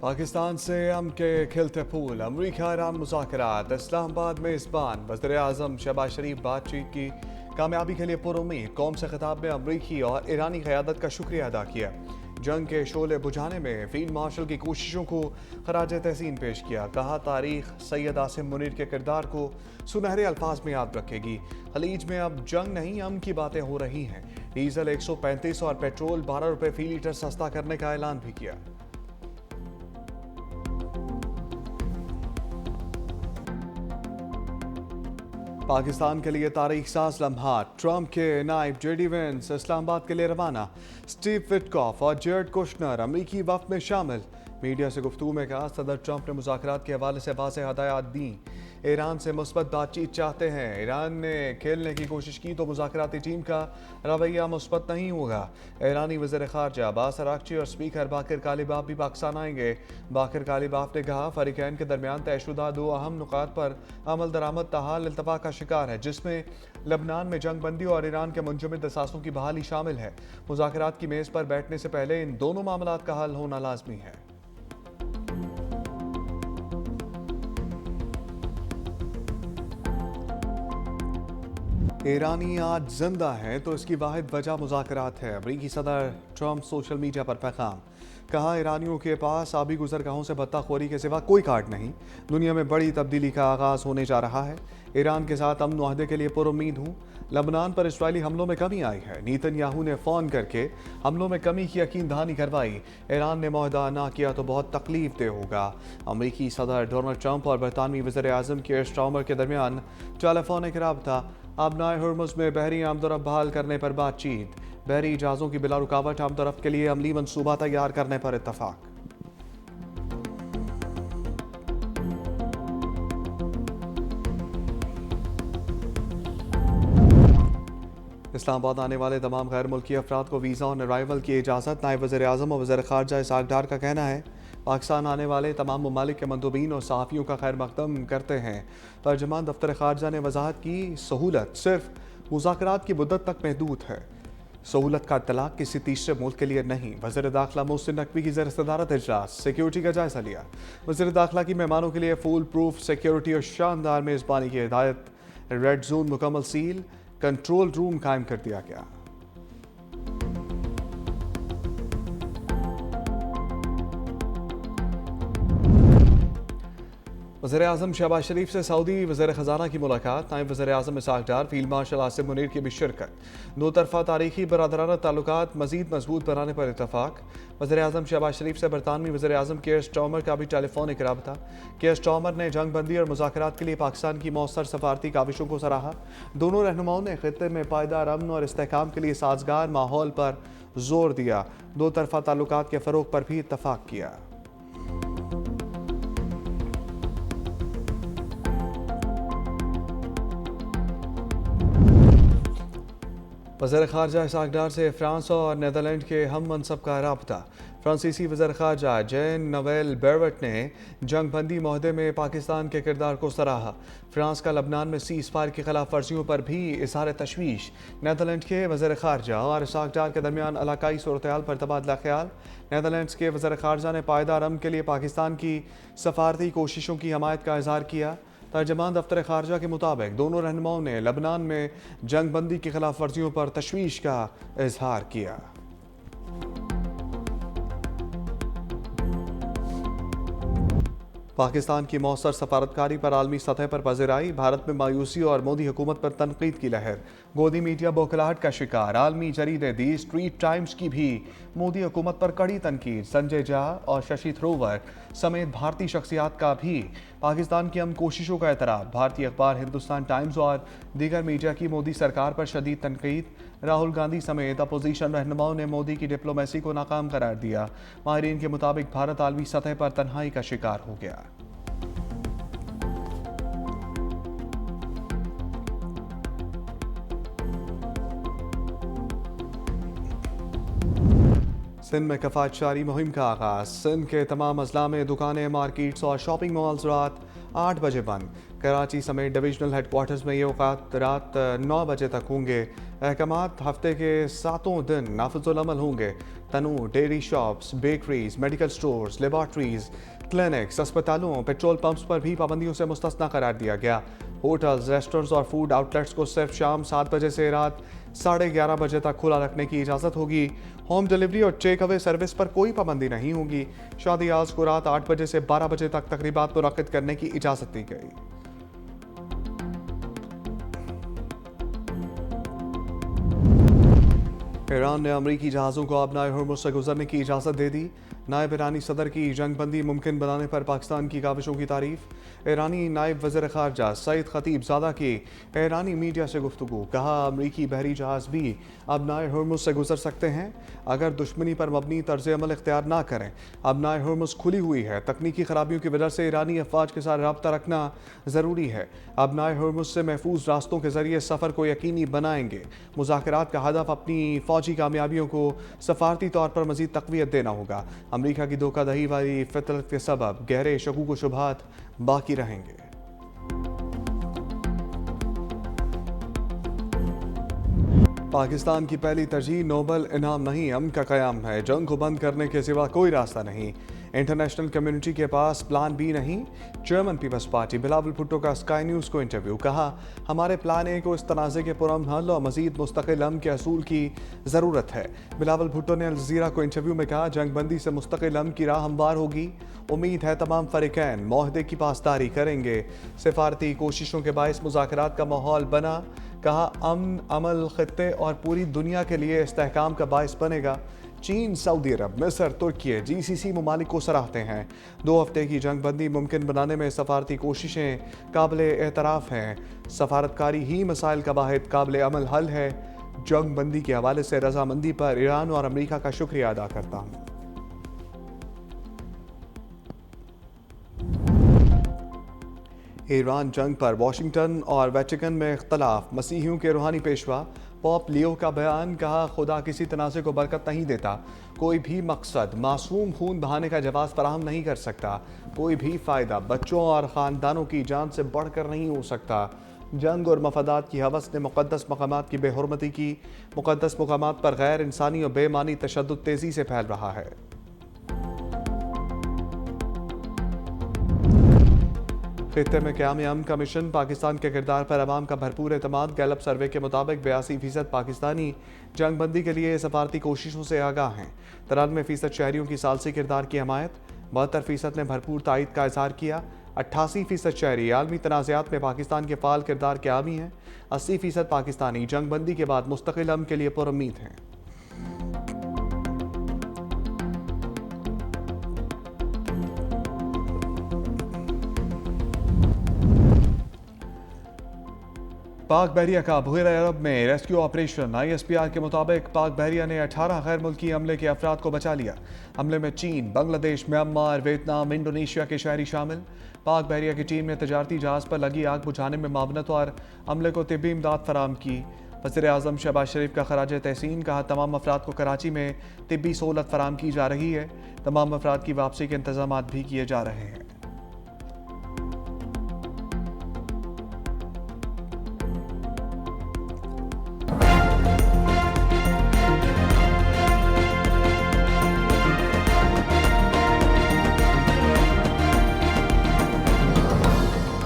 पाकिस्तान से अमन के खिलते फूल, अमरीका ईरान मुज़ाकरात, इस्लामाबाद में मेज़बान वज़ीर आज़म शहबाज शरीफ बातचीत की कामयाबी के लिए पुरुम्मीद, कौम से खिताब में अमरीकी और ईरानी क़यादत का शुक्रिया अदा किया। जंग के शोले बुझाने में फील्ड मार्शल की कोशिशों को खराज तहसीन पेश किया। कहा तारीख सैयद आसिम मुनीर के किरदार को सुनहरे अल्फाज में याद रखेगी। खलीज में अब जंग नहीं अमन की बातें हो रही हैं। डीजल 135 और पेट्रोल 12 रुपये फी लीटर सस्ता करने का ऐलान भी किया। पाकिस्तान के लिए तारीख साज लम्हात, ट्रंप के नायब जेडी वेंस इस्लामाबाद के लिए रवाना। स्टीव विटकॉफ और जेरेड कुशनर अमरीकी वफ्द में शामिल। मीडिया से गुफ्तगू में कहा सदर ट्रंप ने मुज़ाकरात के हवाले से वाज़ेह हदायत दी। ईरान से मुस्बत बातचीत चाहते हैं। ईरान ने खेलने की कोशिश की तो मुज़ाकराती टीम का रवैया मुस्बत नहीं होगा। ईरानी वज़ीर ख़ारजा अब्बास अराग़ची और स्पीकर बाकर कालिबाफ भी पाकिस्तान आएंगे। बाकर कालिबाफ ने कहा फ़रीक़ैन के दरमियान तयशुदा दो अहम नुकात पर अमल दरामद ताहाल इल्तफ़ा का शिकार है, जिसमें लबनान में जंग बंदी और ईरान के मुंजमद असासों की बहाली शामिल है। मुज़ाकरात की मेज़ पर बैठने से पहले इन दोनों मामलात का हल होना लाजमी है। ईरानी आज जिंदा है तो इसकी वाहिद वजह मुज़ाकरात है। अमरीकी सदर ट्रंप सोशल मीडिया पर पैगाम, कहा ईरानियों के पास आबी गुज़रगाहों से बत्ताखोरी के सिवा कोई कार्ड नहीं। दुनिया में बड़ी तब्दीली का आगाज़ होने जा रहा है। ईरान के साथ अमन मुआहदे के लिए पुरुम्मीद हूँ। लबनान पर इस्राइली हमलों में कमी आई है। नेतन्याहू ने फ़ोन करके हमलों में कमी की यकीन दहानी करवाई। ईरान ने मुआहदा ना किया तो बहुत तकलीफ दे होगा। अमरीकी सदर डोनाल्ड ट्रंप और बरतानवी वज़ीर आज़म केयर स्टार्मर के दरमियान टेलीफोनिक राबता। आबनाए हुर्मुज़ में बहरी आमदोरफ्त बहाल करने पर बातचीत। बहरी जहाज़ों की बिला रुकावट आमदोरफ्त के लिए अमली मनसूबा तैयार करने पर इत्तफाक। इस्लामाबाद आने वाले तमाम गैर मुल्की अफराद को वीज़ा ऑन अराइवल की इजाज़त। नायब वज़ीर आज़म और वज़ीर ख़ारजा इसहाक़ डार का कहना है पाकिस्तान आने वाले तमाम ममालिक के मंदूबीन और सहाफ़ियों का खैर मक़दम करते हैं। तर्जमान दफ्तर ख़ारजा ने वजाहत की सहूलत सिर्फ मुज़ाकरात की मुद्दत तक महदूद है। सहूलत का इत्तलाक़ किसी तीसरे मुल्क के लिए नहीं। वज़ीर दाखिला मोहसिन नकवी की ज़ेर सदारत इजलास, सिक्योरिटी का जायज़ा लिया। वज़ीर दाखिला की मेहमानों के लिए फुल प्रूफ सिक्योरिटी और शानदार मेज़बानी की हिदायत। रेड जोन मुकम्मल सील, कंट्रोल रूम कायम कर दिया गया। वज़ीर आज़म शहबाज शरीफ से सऊदी वज़ीर ख़जाना की मुलाकात। नायब वज़ीर आज़म इसहाक़ डार, फील्ड मार्शल आसिम मुनीर की भी शिरकत। दो तरफ़ा तारीखी बरादराना ताल्लुकात मज़ीद मजबूत बनाने पर इत्तफ़ाक। वज़ीर आज़म शहबाज शरीफ से बरतानवी वज़ीर आज़म केयर स्टार्मर का भी टेलीफोनिक राबता। केयर स्टार्मर ने जंग बंदी और मुज़ाकरात के लिए पाकिस्तान की मौसर सफारती काविशों को सराहा। दोनों रहनुमाओं ने ख़ित्ते में पायदार अमन और इस्तेहकाम के लिए साजगार माहौल पर जोर दिया। दो तरफ़ा ताल्लुकात के फ़रोग़ पर भी इत्तफ़ाक किया। वज़ीर ख़ारजा इसहाक़ डार से फ्रांस और नीदरलैंड के हम मनसब का राब्ता। फ्रांसीसी वज़ीर ख़ारजा जैन नोवेल बेरवट ने जंग बंदी मुआहदे में पाकिस्तान के किरदार को सराहा। फ्रांस का लबनान में सीज़ फायर की खिलाफ वर्जियों पर भी इज़हार तशवीश। नीदरलैंड के वज़ीर ख़ारजा और इसहाक़ डार के दरमियान इलाकाई सूरत-ए-हाल पर तबादला ख्याल। नीदरलैंड्स के वज़ीर ख़ारजा ने पायदार अमन के लिए पाकिस्तान की सफारती कोशिशों की हमायत का इज़हार किया। तर्जमान दफ्तर ख़ारजा के मुताबिक दोनों रहनुमाओं ने लबनान में जंग बंदी की खिलाफ वर्जियों पर तशवीश का इजहार किया। पाकिस्तान की मौसर सफारतकारी पर आलमी सतह पर पज़िराई। भारत में मायूसी और मोदी हुकूमत पर तनकीद की लहर। गोदी मीडिया बौखलाहट का शिकार। आलमी जरीदे दी स्ट्रीट टाइम्स की भी मोदी हुकूमत पर कड़ी तनकीद। संजय झा और शशि थरूर समेत भारतीय शख्सियात का भी पाकिस्तान की अमन कोशिशों का एतराफ़। भारतीय अखबार हिंदुस्तान टाइम्स और दीगर मीडिया की मोदी सरकार पर शदीद तनकीद। राहुल गांधी समेत अपोजिशन रहनुमाओं ने मोदी की डिप्लोमेसी को नाकाम करार दिया। माहिरीन के मुताबिक भारत आलमी सतह पर तन्हाई का शिकार हो गया। सिंध में कफायत जारी मुहिम का आगाज। सिंध के तमाम अजला में दुकानें, मार्केट्स और शॉपिंग मॉल्स रात 8 बजे बंद। कराची समेत डिविजनल हेडक्वार्टर्स में ये औकात रात 9 बजे तक होंगे। अहकामात हफ्ते के 7 दिन नाफिजुल अमल होंगे। तनूर, dairy shops, bakeries, medical stores, laboratories, clinics, अस्पतालों, पेट्रोल पंप्स पर भी पाबंदियों से मुस्तस्ना करार दिया गया। होटल्स, रेस्टोरेंट्स और फूड आउटलेट्स को सिर्फ शाम 7 बजे से रात 11:30 बजे तक खुला रखने की इजाज़त होगी। होम डिलीवरी और टेक अवे सर्विस पर कोई पाबंदी नहीं होगी। शादी हाउस को रात 8 बजे से 12 बजे तक तकरीबात मुनक्किद करने की इजाज़त दी गई। ईरान ने अमरीकी जहाज़ों को अपनाए हुर्मुज़ से गुजरने की इजाज़त दे दी। नायब ईरानी सदर की जंगबंदी मुमकिन बनाने पर पाकिस्तान की काविशों की तारीफ। ईरानी नायब वज़ीर ख़ारजा सईद खतीबज़ादा की ईरानी मीडिया से गुफ्तगू। कहा, अमरीकी बहरी जहाज़ भी अपनाए हुर्मुज़ से गुजर सकते हैं अगर दुश्मनी पर मबनी तर्ज अमल इख्तियार ना करें। अपनाए हुर्मुज़ खुली हुई है। तकनीकी खराबियों की वजह से ईरानी अफवाज के साथ रब्ता रखना ज़रूरी है। अपनाए हुर्मुज़ से महफूज रास्तों के ज़रिए सफ़र को यकीनी बनाएंगे। मुज़ाकरात का हदफ अपनी फ़ौजी कामयाबियों को सफारती तौर पर मज़ीद तक़वियत देना होगा। अमरीका की धोखाधड़ी वाली फितरत के सबब गहरे शकूक व शुबहात बाकी रहेंगे। पाकिस्तान की पहली तरजीह नोबल इनाम नहीं, अमन का क़याम है। जंग को बंद करने के सिवा कोई रास्ता नहीं। इंटरनेशनल कम्युनिटी के पास प्लान बी नहीं। चेयरमैन पीपल्स पार्टी बिलावल भुट्टो का स्काई न्यूज़ को इंटरव्यू। कहा, हमारे प्लान ए को इस तनाज़े के पुरअमन हल और मज़ीद मुस्तकिल अमन के असूल की ज़रूरत है। बिलावल भुट्टो ने अल जज़ीरा को इंटरव्यू में कहा, जंग बंदी से मुस्तकिल अमन की राह हमवार होगी। उम्मीद है तमाम फ़रीक़ैन मुआहदे की पासदारी करेंगे। सिफारती कोशिशों के बायस मुज़ाकरात का माहौल बना। कहा, अमन अमल खित्ते और पूरी दुनिया के लिए इस्तेहकाम का बायस बनेगा। चीन, सऊदी अरब, मिस्र, तुर्की GCC ममालिक को सराहते हैं। 2 हफ्ते की जंग बंदी मुमकिन बनाने में सफारती कोशिशें काबिल एतराफ़ हैं। सफारतकारी ही मसाइल का वाहिद काबिल अमल हल है। जंग बंदी के हवाले से रजामंदी पर ईरान और अमेरिका का शुक्रिया अदा करता हूँ। ईरान जंग पर वाशिंगटन और वेटिकन में इख्तलाफ। मसीहियों के रूहानी पेशवा पॉप लियो का बयान। कहा, खुदा किसी तनाज़े को बरकत नहीं देता। कोई भी मकसद मासूम खून बहाने का जवाब फराहम नहीं कर सकता। कोई भी फ़ायदा बच्चों और ख़ानदानों की जान से बढ़कर नहीं हो सकता। जंग और मफादात की हवस ने मुक़द्दस मकामात की बेहुरमती की। मुक़द्दस मकामात पर गैर इंसानी और बेमानी तशद्दुद तेज़ी से फैल रहा है। खित्ते में क़याम अमन का मिशन। पाकिस्तान के किरदार पर अवाम का भरपूर एतमाद। गैलप सर्वे के मुताबिक 82% पाकिस्तानी जंग बंदी के लिए सफारती कोशिशों से आगाह हैं। 93% शहरियों की सालसी किरदार की हमायत। 72% ने भरपूर तायद का इजहार किया। 88% शहरी आलमी तनाज़ात में पाकिस्तान के फ़ाल किरदार के हामी हैं। 80% पाकिस्तानी जंग बंदी के बाद मुस्तकिल अमन के लिए पुरुम्मीद हैं। पाक बहरिया का बहरे अरब में रेस्क्यू ऑपरेशन। ISPR के मुताबिक पाक बहरिया ने 18 गैर मुल्की अमले के अफराद को बचा लिया। हमले में चीन, बांग्लादेश, म्यांमार, वियतनाम, इंडोनेशिया के शहरी शामिल। पाक बहरिया की टीम ने तजारती जहाज़ पर लगी आग बुझाने में मावनत और अमले को तिब्बी इमदाद फराम की। वज़ीर-ए-आज़म शहबाज शरीफ का खराज तहसीन। कहा, तमाम अफराद को कराची में तिब्बी सहूलत फराम की जा रही है। तमाम अफराद की वापसी के इंतजाम भी किए जा रहे हैं।